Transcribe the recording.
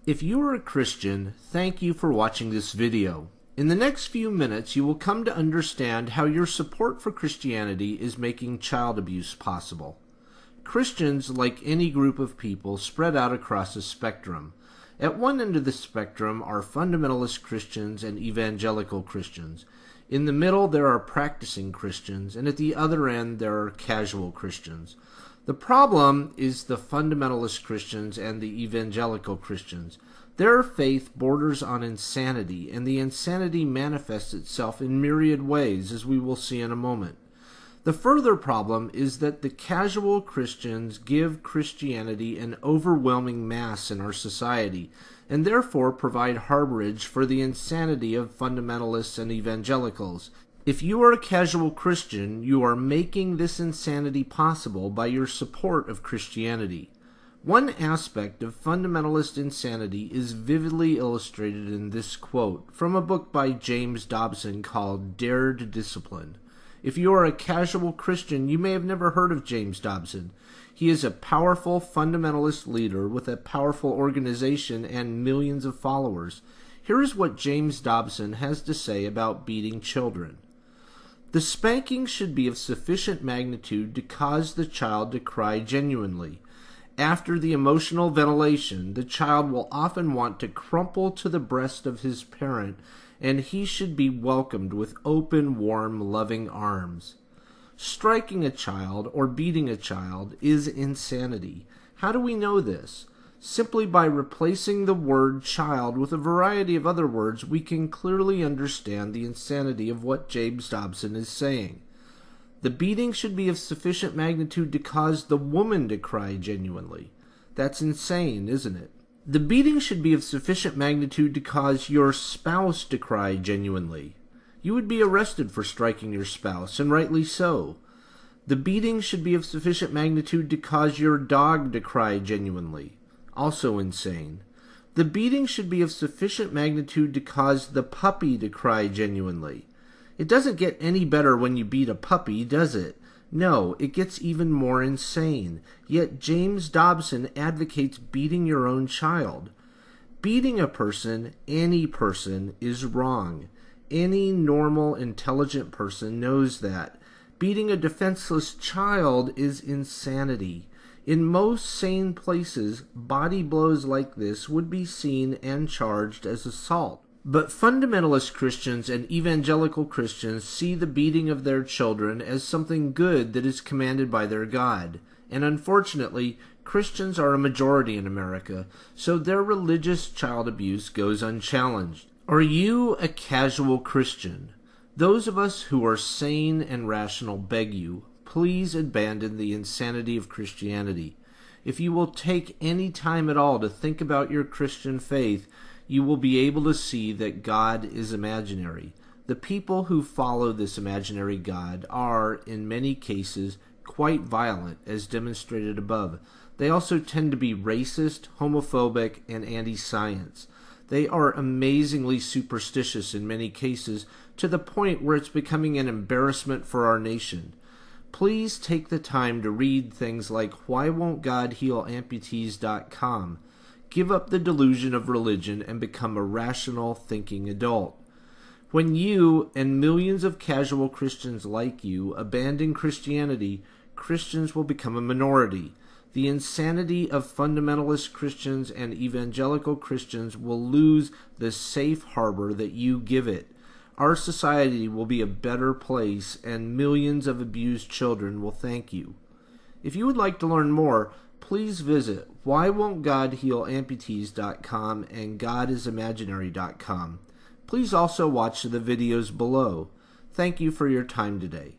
If you are a Christian, thank you for watching this video. In the next few minutes, you will come to understand how your support for Christianity is making child abuse possible. Christians, like any group of people, spread out across a spectrum. At one end of the spectrum are fundamentalist Christians and evangelical Christians. In the middle, there are practicing Christians, and at the other end, there are casual Christians. The problem is the fundamentalist Christians and the evangelical Christians. Their faith borders on insanity, and the insanity manifests itself in myriad ways, as we will see in a moment. The further problem is that the casual Christians give Christianity an overwhelming mass in our society, and therefore provide harborage for the insanity of fundamentalists and evangelicals. If you are a casual Christian, you are making this insanity possible by your support of Christianity. One aspect of fundamentalist insanity is vividly illustrated in this quote from a book by James Dobson called Dare to Discipline. If you are a casual Christian, you may have never heard of James Dobson. He is a powerful fundamentalist leader with a powerful organization and millions of followers. Here is what James Dobson has to say about beating children. The spanking should be of sufficient magnitude to cause the child to cry genuinely. After the emotional ventilation, the child will often want to crumple to the breast of his parent, and he should be welcomed with open, warm, loving arms. Striking a child or beating a child is insanity. How do we know this? Simply by replacing the word child with a variety of other words, we can clearly understand the insanity of what James Dobson is saying. The beating should be of sufficient magnitude to cause the woman to cry genuinely. That's insane, isn't it? The beating should be of sufficient magnitude to cause your spouse to cry genuinely. You would be arrested for striking your spouse, and rightly so. The beating should be of sufficient magnitude to cause your dog to cry genuinely. Also insane. The beating should be of sufficient magnitude to cause the puppy to cry genuinely. It doesn't get any better when you beat a puppy, does it? No, it gets even more insane. Yet James Dobson advocates beating your own child. Beating a person, any person, is wrong. Any normal, intelligent person knows that. Beating a defenseless child is insanity. In most sane places, body blows like this would be seen and charged as assault. But fundamentalist Christians and evangelical Christians see the beating of their children as something good that is commanded by their God. And unfortunately, Christians are a majority in America, so their religious child abuse goes unchallenged. Are you a casual Christian? Those of us who are sane and rational beg you, please abandon the insanity of Christianity. If you will take any time at all to think about your Christian faith, you will be able to see that God is imaginary. The people who follow this imaginary God are, in many cases, quite violent, as demonstrated above. They also tend to be racist, homophobic, and anti-science. They are amazingly superstitious in many cases, to the point where it's becoming an embarrassment for our nation. Please take the time to read things like WhyWon'tGodHealAmputees.com. Give up the delusion of religion and become a rational, thinking adult. When you and millions of casual Christians like you abandon Christianity, Christians will become a minority. The insanity of fundamentalist Christians and evangelical Christians will lose the safe harbor that you give it. Our society will be a better place, and millions of abused children will thank you. If you would like to learn more, please visit WhyWon'tGodHealAmputees.com and GodIsImaginary.com. Please also watch the videos below. Thank you for your time today.